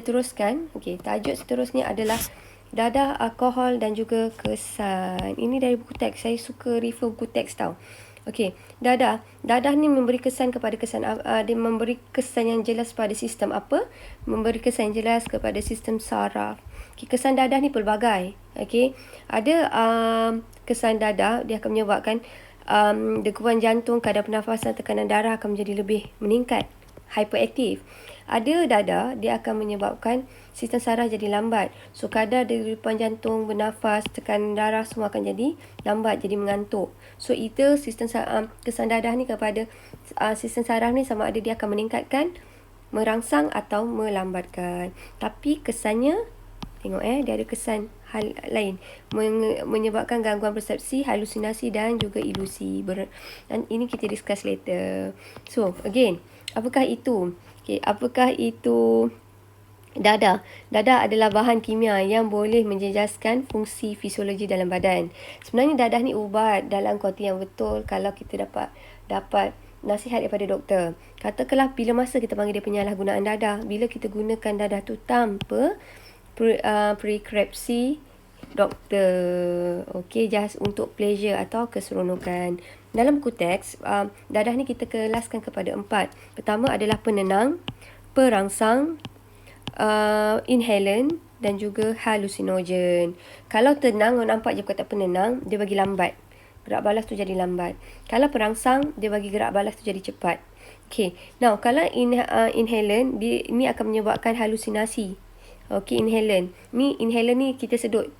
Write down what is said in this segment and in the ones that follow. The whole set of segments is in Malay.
Teruskan. Okey, tajuk seterusnya adalah dadah, alkohol dan juga kesan. Ini dari buku teks. Saya suka refer buku teks tau. Okey, dadah. Dadah ni memberi kesan kepada kesan. Dia memberi kesan yang jelas pada sistem apa? Memberi kesan yang jelas kepada sistem saraf. Okay, kesan dadah ni pelbagai. Okey, ada kesan dadah, dia akan menyebabkan degupan jantung, kadar pernafasan, tekanan darah akan menjadi lebih meningkat, hyperaktif. Ada dadah, dia akan menyebabkan sistem saraf jadi lambat. So, kadar degupan jantung, bernafas, tekanan darah semua akan jadi lambat, jadi mengantuk. So, itu sistem kesan dadah ni kepada sistem saraf ni sama ada dia akan meningkatkan, merangsang atau melambatkan. Tapi kesannya, tengok dia ada kesan hal lain, menyebabkan gangguan persepsi, halusinasi dan juga ilusi. Dan ini kita discuss later. So, again, apakah itu? Okay, apakah itu dadah? Dadah adalah bahan kimia yang boleh menjejaskan fungsi fisiologi dalam badan. Sebenarnya dadah ni ubat dalam kuanti yang betul kalau kita dapat nasihat daripada doktor. Katakanlah bila masa kita panggil dia penyalahgunaan dadah, bila kita gunakan dadah tu tanpa preskripsi doktor. Okey, just untuk pleasure atau keseronokan. Dalam buku teks, dadah ni kita kelaskan kepada 4. Pertama adalah penenang, perangsang, inhalant dan juga halusinogen. Kalau tenang, nampak je kata penenang, dia bagi lambat. Gerak balas tu jadi lambat. Kalau perangsang, dia bagi gerak balas tu jadi cepat. Okay, now kalau inhalant, ini akan menyebabkan halusinasi. Okay, inhalant. Inhalant ni kita sedut.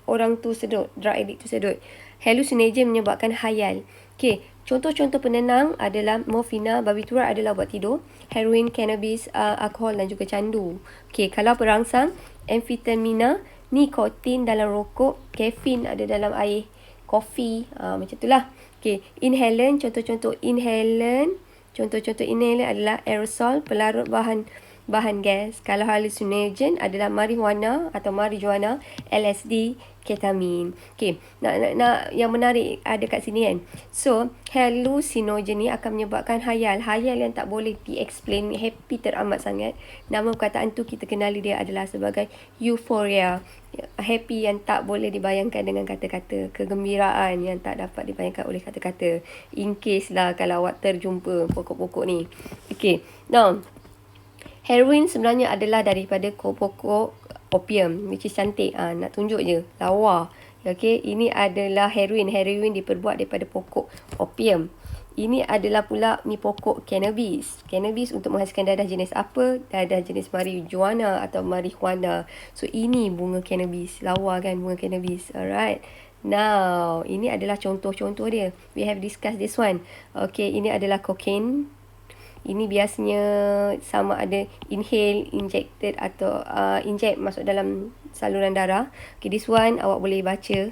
Orang tu sedut, drug addict tu sedut. Hallucinogen menyebabkan hayal. Okey, contoh-contoh penenang adalah morfina, barbiturat adalah ubat tidur, heroin, cannabis, alkohol dan juga candu. Okey, kalau perangsang, amfetamina, nikotin dalam rokok, kafein ada dalam air kopi, macam itulah. Okey, inhalant, contoh-contoh inhalant adalah aerosol, pelarut bahan gas. Kalau hallucinogen adalah marijuana atau marijuana, LSD, ketamin. Okey, nak yang menarik ada kat sini kan. So, hallucinogen ni akan menyebabkan hayal yang tak boleh di-explain, happy teramat sangat. Nama perkataan tu kita kenali dia adalah sebagai euphoria. Happy yang tak boleh dibayangkan dengan kata-kata, kegembiraan yang tak dapat dibayangkan oleh kata-kata. In case lah kalau awak terjumpa pokok-pokok ni. Okey, now heroin sebenarnya adalah daripada pokok opium, which is cantik. Nak tunjuk je, lawa. Okey, ini adalah heroin. Heroin diperbuat daripada pokok opium. Ini adalah pula ni pokok cannabis. Cannabis untuk menghasilkan dadah jenis apa? Dadah jenis marijuana atau marijuana. So, ini bunga cannabis. Lawa kan bunga cannabis. Alright. Now, ini adalah contoh-contoh dia. We have discussed this one. Okay, ini adalah cocaine. Ini biasanya sama ada inhale, injected atau inject masuk dalam saluran darah. Okay, this one awak boleh baca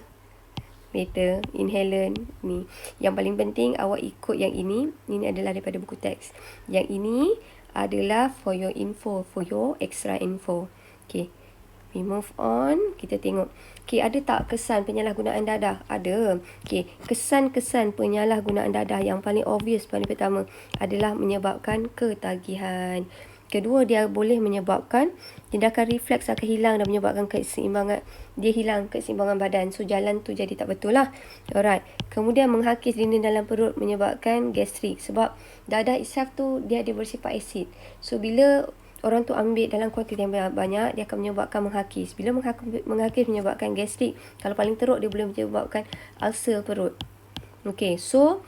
later. Inhalant ni. Yang paling penting awak ikut yang ini. Ini adalah daripada buku teks. Yang ini adalah for your info, for your extra info. Okay, we move on. Kita tengok. Okay, ada tak kesan penyalahgunaan dadah? Ada. Okay, kesan-kesan penyalahgunaan dadah yang paling obvious, paling pertama adalah menyebabkan ketagihan. Kedua, dia boleh menyebabkan tindakan refleks akan hilang dan menyebabkan keseimbangan. Dia hilang keseimbangan badan. So, jalan tu jadi tak betul lah. Alright. Kemudian, menghakis dinding dalam perut menyebabkan gastrik. Sebab dadah itself tu, dia ada bersifat asid. So, bila orang tu ambil dalam kuantiti yang banyak, dia akan menyebabkan menghakis. Bila menghakis menyebabkan gastrik. Kalau paling teruk, dia boleh menyebabkan ulcer perut. Okay, so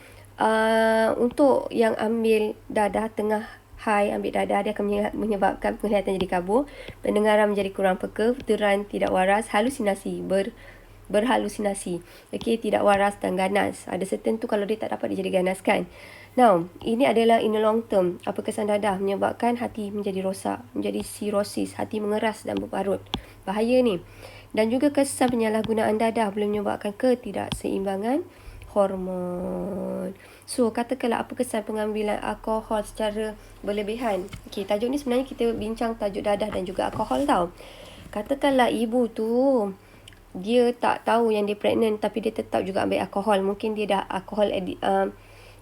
untuk yang ambil dadah tengah high, ambil dadah, dia akan menyebabkan penglihatan jadi kabur, pendengaran menjadi kurang peka, fikiran tidak waras, halusinasi, berhalusinasi. Okay, tidak waras dan ganas. Ada certain tu kalau dia tak dapat, dia jadi ganas kan. Now, ini adalah in the long term. Apa kesan dadah? Menyebabkan hati menjadi rosak, menjadi cirrhosis, hati mengeras dan berparut. Bahaya ni. Dan juga kesan penyalahgunaan dadah boleh menyebabkan ketidakseimbangan hormon. So, katakanlah apa kesan pengambilan alkohol secara berlebihan. Okay, tajuk ni sebenarnya kita bincang tajuk dadah dan juga alkohol tau. Katakanlah ibu tu dia tak tahu yang dia pregnant tapi dia tetap juga ambil alkohol. Mungkin dia dah alkohol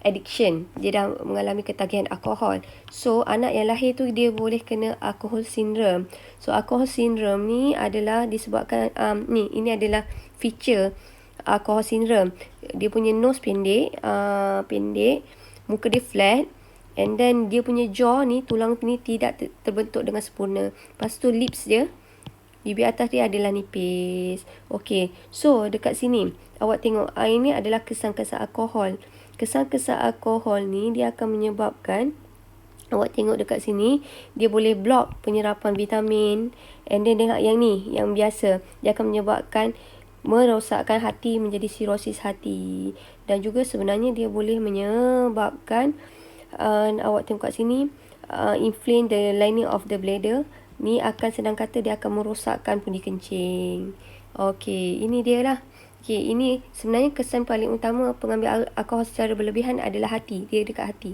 addiction. Dia dah mengalami ketagihan alkohol. So, anak yang lahir tu dia boleh kena alcohol syndrome. So, alcohol syndrome ni adalah disebabkan, ini adalah feature alcohol syndrome. Dia punya nose pendek, muka dia flat. And then dia punya jaw ni, tulang ni tidak terbentuk dengan sempurna. Lepas tu lips dia, bibir atas dia adalah nipis. Okay, so dekat sini awak tengok, ini adalah kesan-kesan alkohol. Kesan-kesan alkohol ni dia akan menyebabkan, awak tengok dekat sini, dia boleh block penyerapan vitamin. And then tengok yang ni, yang biasa, dia akan menyebabkan merosakkan hati menjadi sirosis hati. Dan juga sebenarnya dia boleh menyebabkan, awak tengok kat sini, inflame the lining of the bladder. Ni akan senang kata dia akan merosakkan pundi kencing. Okey, ini dia lah. Okey, ini sebenarnya kesan paling utama pengambil alkohol secara berlebihan adalah hati. Dia dekat hati.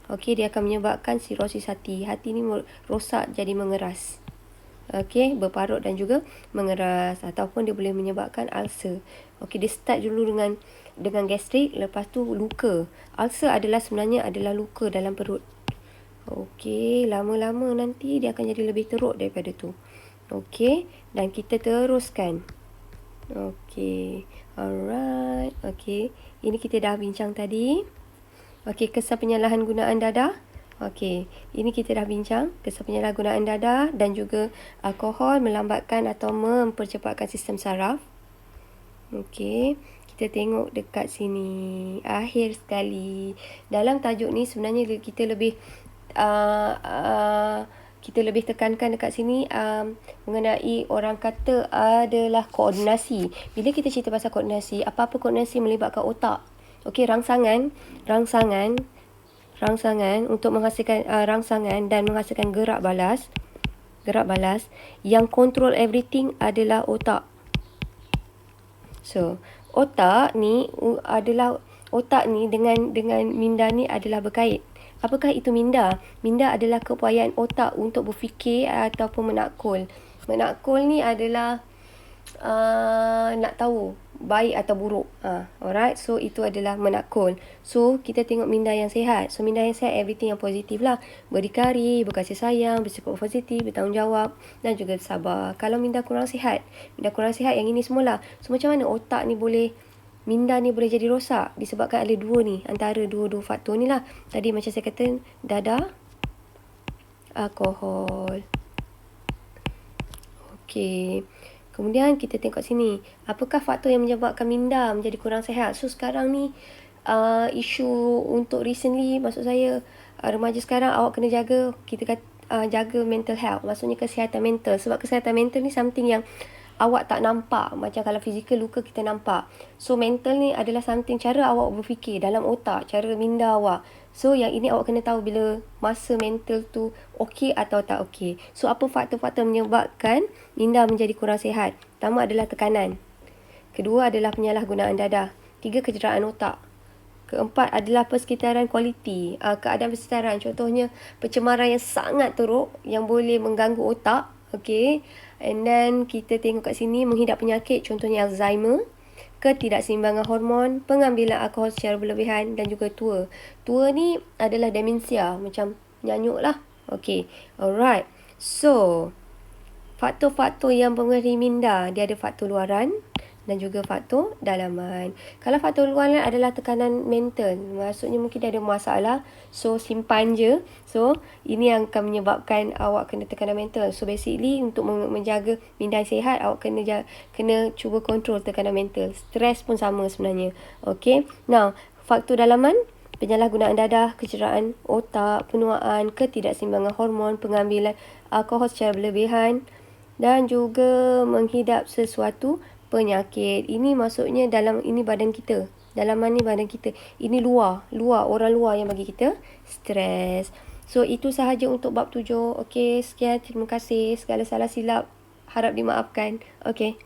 Okey, dia akan menyebabkan sirosis hati. Hati ni rosak jadi mengeras. Okey, berparut dan juga mengeras. Ataupun dia boleh menyebabkan ulcer. Okey, dia start dulu dengan gastrik, lepas tu luka. Ulcer sebenarnya adalah luka dalam perut. Okey, lama-lama nanti dia akan jadi lebih teruk daripada tu. Okey, dan kita teruskan. Okey, alright. Okey, ini kita dah bincang tadi. Okey, kesan penyalahan gunaan dadah. Okey, ini kita dah bincang kesan penyalahgunaan dadah dan juga alkohol melambatkan atau mempercepatkan sistem saraf. Okey, kita tengok dekat sini. Akhir sekali. Dalam tajuk ni sebenarnya kita lebih tekankan dekat sini mengenai orang kata adalah koordinasi. Bila kita cerita pasal koordinasi, apa-apa koordinasi melibatkan otak. Okey, rangsangan untuk menghasilkan rangsangan dan menghasilkan gerak balas yang control everything adalah otak. So, otak ni dengan minda ni adalah berkait. Apakah itu minda? Minda adalah keupayaan otak untuk berfikir ataupun menakul. Menakul ni adalah nak tahu baik atau buruk. Alright, so itu adalah menakul. So, kita tengok minda yang sihat. So, minda yang sihat, everything yang positif lah. Berdikari, berkasih sayang, bersikap positif, bertanggungjawab dan juga sabar. Kalau minda kurang sihat yang ini semualah. So, macam mana otak ni minda ni boleh jadi rosak? Disebabkan ada dua ni, antara dua faktor ni lah. Tadi macam saya kata, dadah, alkohol. Okey. Kemudian kita tengok sini, apakah faktor yang menyebabkan minda menjadi kurang sihat? So sekarang ni isu untuk recently, maksud saya remaja sekarang, awak kena jaga, jaga mental health, maksudnya kesihatan mental. Sebab kesihatan mental ni something yang awak tak nampak. Macam kalau fizikal luka kita nampak. So mental ni adalah something cara awak berfikir dalam otak, cara minda awak. So yang ini awak kena tahu bila masa mental tu okey atau tak okey. So apa faktor-faktor menyebabkan minda menjadi kurang sihat? Pertama adalah tekanan. Kedua adalah penyalahgunaan dadah. Tiga, kecederaan otak. Keempat adalah persekitaran kualiti. Keadaan persekitaran, contohnya pencemaran yang sangat teruk yang boleh mengganggu otak. Okay. And then kita tengok kat sini, menghidap penyakit, contohnya Alzheimer, ketidakseimbangan hormon, pengambilan alkohol secara berlebihan dan juga tua. Tua ni adalah demensia, macam nyanyuk lah. Okay, alright. So, faktor-faktor yang mempengaruhi minda, dia ada faktor luaran dan juga faktor dalaman. Kalau faktor luaran adalah tekanan mental, maksudnya mungkin dia ada masalah, so simpan je. So, ini yang akan menyebabkan awak kena tekanan mental. So, basically untuk menjaga minda sihat, awak kena cuba kontrol tekanan mental. Stres pun sama sebenarnya. Okay, now, faktor dalaman, penyalahgunaan dadah, kecederaan otak, penuaan, ketidakseimbangan hormon, pengambilan alkohol secara berlebihan dan juga menghidap sesuatu penyakit. Ini maksudnya ini badan kita. Dalaman ni badan kita. Ini luar, orang luar yang bagi kita stres. So, itu sahaja untuk bab 7. Okey, sekian. Terima kasih. Segala salah silap harap dimaafkan. Okey.